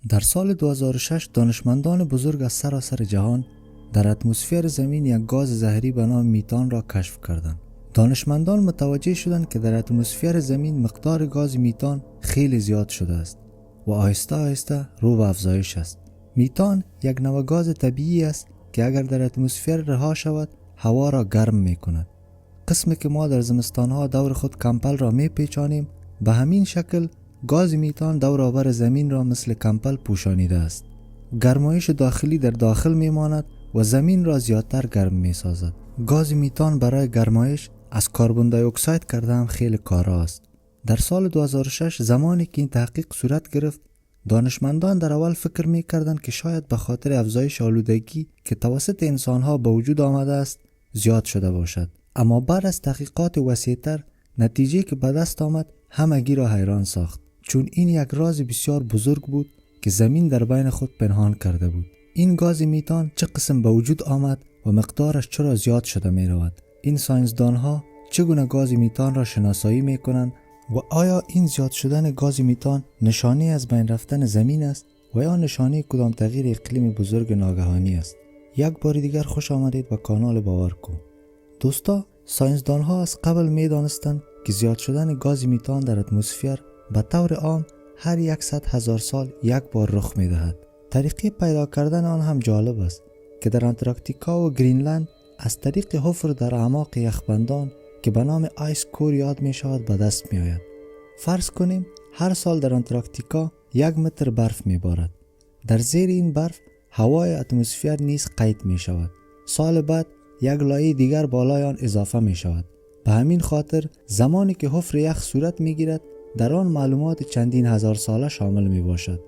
در سال 2006 دانشمندان بزرگ از سراسر جهان در اتمسفر زمین یک گاز زهری به نام میتان را کشف کردند. دانشمندان متوجه شدند که در اتمسفر زمین مقدار گاز میتان خیلی زیاد شده است و آهسته آهسته رو به افزایش است. میتان یک نوع گاز طبیعی است که اگر در اتمسفر رها شود هوا را گرم می کند. قسمی که ما در زمستانها دور خود کمپل را می پیچانیم، به همین شکل گاز میتان دور آور زمین را مثل کمپل پوشانیده است. گرمایش داخلی در داخل می ماند و زمین را زیادتر گرم می سازد. گاز میتان برای گرمایش از کربن دی اکساید کرده هم خیلی کارا است. در سال 2006 زمانی که این تحقیق صورت گرفت، دانشمندان در اول فکر می کردند که شاید به خاطر افزایش آلودگی که توسط انسانها به وجود آمده است زیاد شده باشد. اما بعد از تحقیقات وسیع‌تر، نتیجه که به دست آمد همگی را حیران ساخت، چون این یک راز بسیار بزرگ بود که زمین در بین خود پنهان کرده بود. این گاز میتان چه قسم به وجود آمد و مقدارش چرا زیاد شده می رود؟ این ساینسدانها چگونه گاز میتان را شناسایی می کنند و آیا این زیاد شدن گاز میتان نشانه از بین رفتن زمین است و یا نشانه کدام تغییر اقلیمی بزرگ ناگهانی است؟ یک بار دیگر خوش آمدید به کانال باورکن. دوستا، ساینسدانها از قبل می دانستند که زیاد شدن گاز میتان در اتمسفر به طور عام هر 100,000 سال یک بار رخ می دهد. طریقه پیدا کردن آن هم جالب است که در انتارکتیکا و گرینلند از طریق حفر در اعماق یخبندان که به نام آیس کور یاد می شود به دست می آید. فرض کنیم هر سال در انتارکتیکا 1 متر برف می بارد. در زیر این برف هوای اتمسفر نیز قید می شود. سال بعد یک لایه دیگر بالای آن اضافه می شود. به همین خاطر زمانی که حفر یخ صورت می گیرد در آن معلومات چندین هزار ساله شامل می باشد.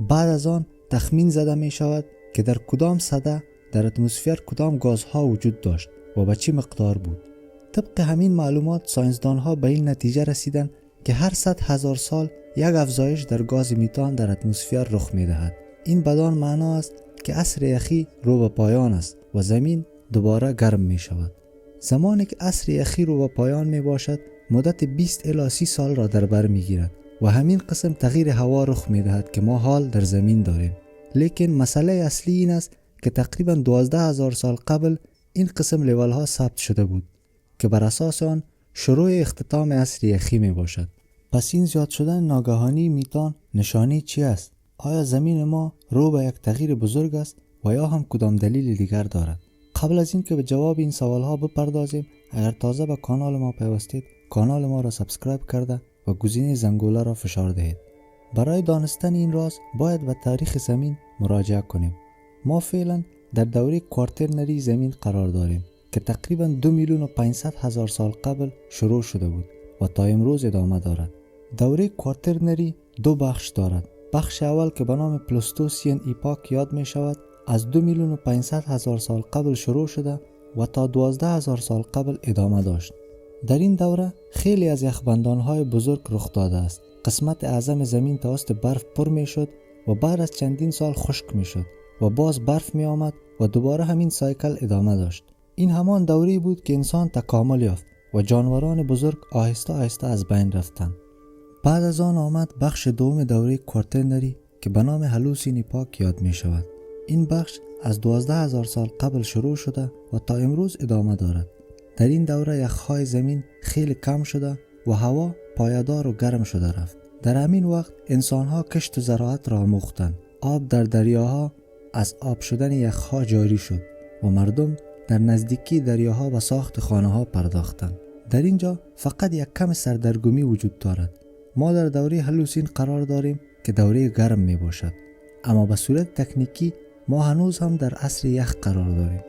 بعد از آن تخمین زده می شود که در کدام سده در اتمسفر کدام گازها وجود داشت و به چه مقدار بود. طبق همین معلومات ساینسدانها به این نتیجه رسیدند که هر 100,000 سال یک افزایش در گاز میتان در اتمسفر رخ می دهد. این بدان معنا است که عصر یخی رو به پایان است و زمین دوباره گرم می شود. زمانی که عصر یخی رو به پایان می باشد مدت 20 الی 30 سال را در بر می گیرد و همین قسم تغییر هوا رخ می دهد که ما حال در زمین داریم. لیکن مسئله اصلی این است که تقریبا 12,000 سال قبل این قسم لیول ها ثبت شده بود که بر اساس آن شروع اختتام عصر یخی می باشد. پس این زیاد شدن ناگهانی میتان نشانه چی است؟ آیا زمین ما رو به یک تغییر بزرگ است و یا هم کدام دلیل دیگر دارد؟ قبل از این که به جواب این سوال ها بپردازیم، اگر تازه به کانال ما پیوستید، کانال ما را سابسکرایب کرده و گزینه زنگوله را فشار دهید. برای دانستن این راز باید به تاریخ زمین مراجعه کنیم. ما فعلا در دوره کوارترنری زمین قرار داریم که تقریبا 2,500,000 سال قبل شروع شده بود و تا امروز ادامه دارد. دوره کوارترنری 2 بخش دارد. بخش اول که به نام پلستوسین ایپاک یاد می شود از 2,500,000 سال قبل شروع شده و تا 12,000 سال قبل ادامه داشت. در این دوره خیلی از یخبندان‌های بزرگ رخ داده است. قسمت اعظم زمین توسط برف پر می شد و بعد از چندین سال خشک می شد و باز برف می آمد و دوباره همین سایکل ادامه داشت. این همان دوره‌ای بود که انسان تکامل یافت و جانوران بزرگ آهسته آهسته از بین رفتند. بعد از آن آمد بخش دوم دوره کوارترنری که به نام هالوسین ایپاک یاد می شود. این بخش از 12,000 سال قبل شروع شده و تا امروز ادامه دارد. در این دوره یخهای زمین خیلی کم شده و هوا پایدار و گرم شده رفت. در همین وقت انسانها کشت و زراعت را آموختند. آب در دریاها از آب شدن یخها جاری شد و مردم در نزدیکی دریاها به ساخت خانه‌ها پرداختند. در اینجا فقط یک کم سردرگمی وجود دارد. ما در دوره هالوسین قرار داریم که دوره گرم می باشد، اما به صورت تکنیکی ما هنوز هم در عصر یخ قرار داریم.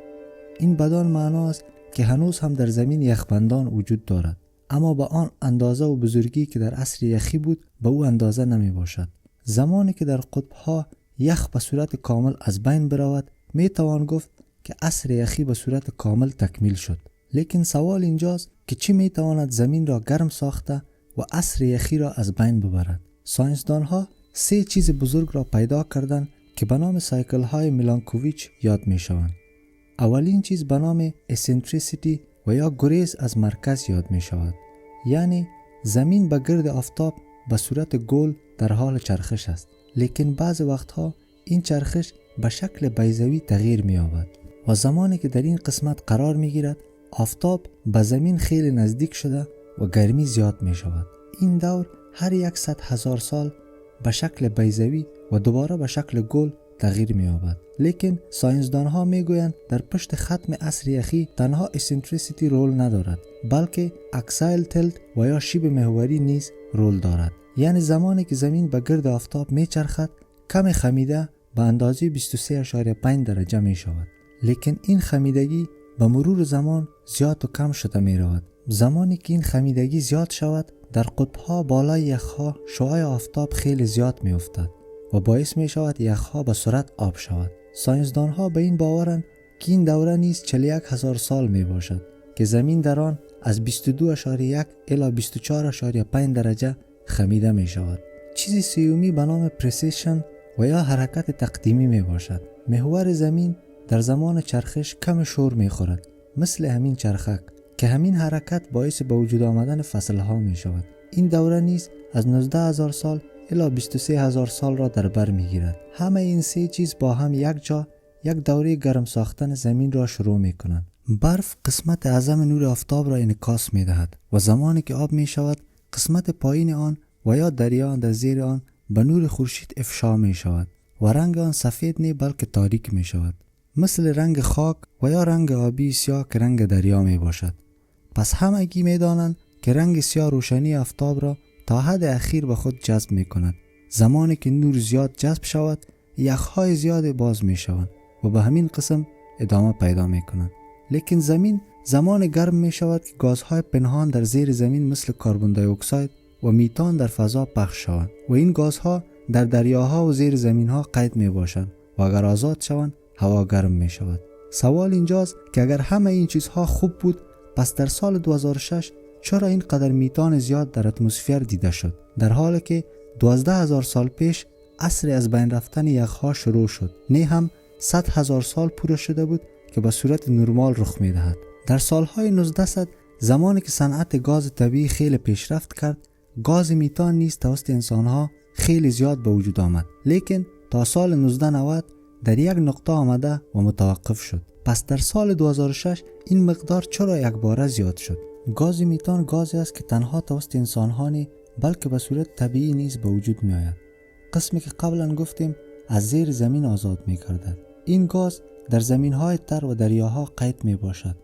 این بدان معنا است که هنوز هم در زمین یخبندان وجود دارد، اما با آن اندازه و بزرگی که در عصر یخی بود به او اندازه نمی باشد. زمانی که در قطب‌ها یخ به صورت کامل از بین برود می توان گفت که عصر یخی به صورت کامل تکمیل شد. لیکن سوال اینجاست که چی می تواند زمین را گرم ساخته و عصر یخی را از بین ببرد؟ ساینسدانها 3 چیز بزرگ را پیدا کردند که به نام سایکل های میلانکوویچ یاد می شوند. اولین چیز به نام اسنتریسیتی و یا گریز از مرکز یاد می شود. یعنی زمین به گرد آفتاب به صورت گل در حال چرخش است. لیکن بعض وقتها این چرخش به شکل بیضوی تغییر می یابد و زمانی که در این قسمت قرار می گیرد آفتاب به زمین خیلی نزدیک شده و گرمی زیاد می شود. این دور هر 100,000 سال به شکل بیضوی و دوباره به شکل گل تغییر می یابد. لیکن ساینسدان ها می گویند در پشت ختم عصر یخی تنها اسنتریسیتی رول ندارد، بلکه اکسایل تلت و یا شیب محوری نیز رول دارد. یعنی زمانی که زمین به گرد آفتاب می چرخد کم خمیده به اندازه 23.5 درجه می شود. لیکن این خمیدگی به مرور زمان زیاد و کم شده می رود. زمانی که این خمیدگی زیاد شود در قطب‌ها بالای یخ‌ها شعاع آفتاب خیلی زیاد می افتد و باعث می شود یخ‌ها به سرعت آب شود. ساینسدان‌ها به این باورند که این دوره نیز 41,000 سال می باشد که زمین در آن از 22.1 الی 24.5 درجه خمیده می شود. چیز سیومی به نام پریسیشن و یا حرکت تقدیمی می باشد. محور زمین در زمان چرخش کم شور می خورد، مثل همین چرخک که همین حرکت باعث به وجود آمدن فصلها می شود. این دوره نیز از 19,000 سال الی 23,000 سال را در بر می گیرد. همه این سه چیز با هم یک جا یک دوره گرم ساختن زمین را شروع می کنند. برف قسمت اعظم نور آفتاب را انعکاس می دهد و زمانی که آب می شود قسمت پایین آن و یا دریا در زیر آن به نور خورشید افشا می شود و رنگ آن سفید نه بلکه تاریک می شود، مثل رنگ خاک و یا رنگ آبی سیاه که رنگ دریا می باشد. پس همگی می دانند که رنگ سیاه روشنی آفتاب را تا حد اخیر به خود جذب می کند. زمانی که نور زیاد جذب شود یخهای زیاد باز می شوند و به همین قسم ادامه پیدا می کنند. لیکن زمین زمان گرم می شود که گازهای پنهان در زیر زمین مثل کربن دی اکساید و میتان در فضا پخش شوند و این گازها در دریاها و زیر زمینها قید می باشند و اگر آزاد شوند هوا گرم می شود. سوال اینجاست که اگر همه این چیزها خوب بود پس در سال 2006 چرا اینقدر میتان زیاد در اتمسفر دیده شد، در حالی که 12,000 سال پیش عصر از بین رفتن یخها شروع شد، نه هم 100,000 سال پوره شده بود که به صورت نرمال رخ می دهد. در سالهای 1900 زمانی که صنعت گاز طبیعی خیلی پیشرفت کرد گاز میتان نیز توسط انسانها خیلی زیاد به وجود آمد، لیکن تا سال 1990 در یک نقطه آمده و متوقف شد. پس در سال 2006 این مقدار چرا یک باره زیاد شد؟ گاز میتان گازی است که تنها توسط انسانها نه بلکه به صورت طبیعی نیز به وجود می آید. قسمی که قبلا گفتیم از زیر زمین آزاد می گردد. این گاز در زمینهای تر و دریاها قید می باشد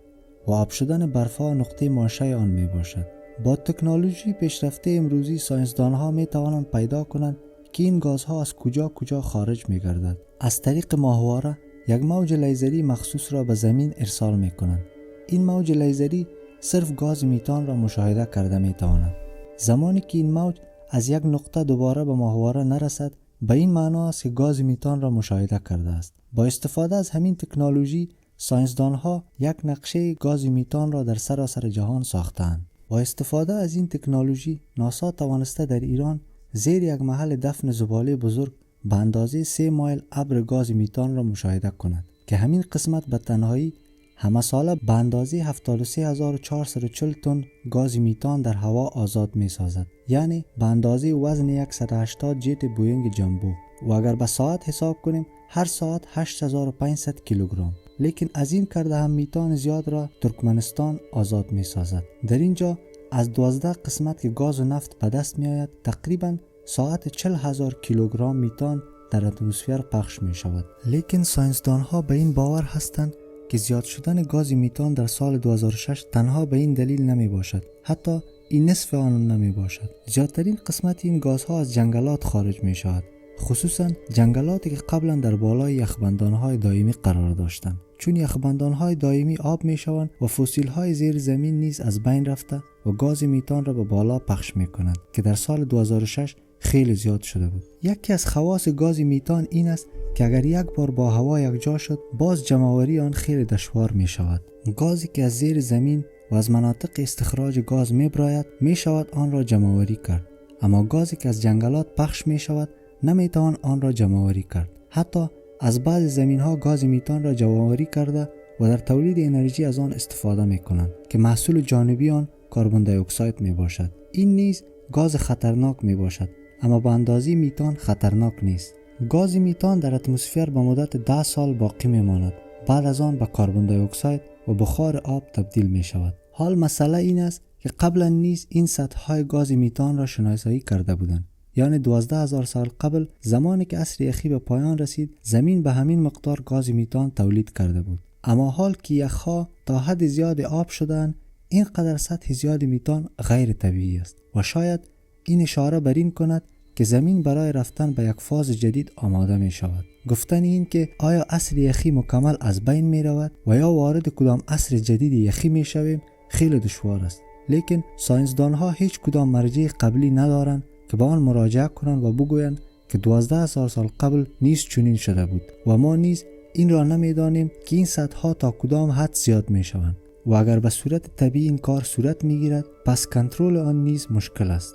و آب شدن برفها نقطه ماشه آن می باشد. با تکنولوژی پیشرفته امروزی ساینسدانها می توانند پیدا کنند که این گازها از کجا خارج می گردد. از طریق ماهواره یک موج لیزری مخصوص را به زمین ارسال می کنند. این موج لیزری صرف گاز میتان را مشاهده کرده می تواند. زمانی که این موج از یک نقطه دوباره به ماهواره نرسد به این معنا است که گاز میتان را مشاهده کرده است. با استفاده از همین تکنولوژی ساینسدانها یک نقشه گاز میتان را در سراسر جهان ساختند. با استفاده از این تکنولوژی ناسا توانسته در ایران زیر یک محل دفن زباله بزرگ به اندازه 3 مایل ابر گاز میتان را مشاهده کند که همین قسمت به تنهایی همه ساله به اندازه 73440 تن گاز میتان در هوا آزاد می سازد، یعنی به اندازه وزن 180 جت بوینگ جامبو و اگر به ساعت حساب کنیم هر ساعت 8500 کیلوگرم. لیکن از این کرده هم میتان زیاد را ترکمنستان آزاد می سازد. در اینجا از 12 قسمت که گاز و نفت به دست می آید تقریبا ساعت 40,000 کیلوگرم میتان در اتمسفر پخش می شود. لیکن ساینسدان ها به این باور هستند که زیاد شدن گاز میتان در سال 2006 تنها به این دلیل نمی باشد، حتی این نصف آن نمی باشد. زیادترین قسمت این گازها از جنگلات خارج می شود، خصوصا جنگلاتی که قبلا در بالای یخبندانهای دائمی قرار داشتند. چون یخبندانهای دائمی آب می شوند و فسیلهای زیر زمین نیز از بین رفته و گاز میتان را به بالا پخش می کنند که در سال 2006 خیلی زیاد شده بود. یکی از خواص گاز میتان این است که اگر یک بار با هوا یکجا شد باز جمع‌آوری آن خیلی دشوار می شود. گازی که از زیر زمین و از مناطق استخراج گاز می براید می شود آن را جمع‌آوری کرد، اما گازی که از جنگلات پخش می شود نمی توان آن را جمع‌آوری کرد. حتی از بعض زمین ها گاز میتان را جمع‌آوری کرده و در تولید انرژی از آن استفاده می کنند که محصول جانبی آن کربن دی اکساید می باشد. این نیز گاز خطرناک می باشد، اما به اندازه میتان خطرناک نیست. گاز میتان در اتمسفر به مدت 10 سال باقی میماند. بعد از آن به کربن دی اکساید و بخار آب تبدیل می شود. حال مسئله این است که قبلا نیز این سطح‌های گاز میتان را شناسایی کرده بودند. یعنی 12,000 سال قبل، زمانی که عصر یخی به پایان رسید، زمین به همین مقدار گاز میتان تولید کرده بود. اما حال که یخها تا حد زیاد آب شدند، اینقدر سطح زیاد میتان غیر طبیعی است و شاید این اشاره بر این کند که زمین برای رفتن به یک فاز جدید آماده می شود. گفتن این که آیا عصر یخی مکمل از بین می رود و یا وارد کدام عصر جدید یخی می شویم خیلی دشوار است. لیکن ساینسدان ها هیچ کدام مرجع قبلی ندارند که به آن مراجعه کنند و بگویند که 12,000 سال قبل نیز چنین شده بود و ما نیز این را نمیدانیم که این سطح‌ها تا کدام حد زیاد می شوند و اگر به صورت طبیعی این کار صورت می گیرد پس کنترل آن نیز مشکل است.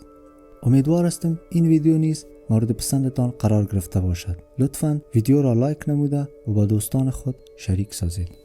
امیدوار هستم این ویدیو نیز مورد پسندتان قرار گرفته باشد. لطفاً ویدیو را لایک نموده و با دوستان خود شریک سازید.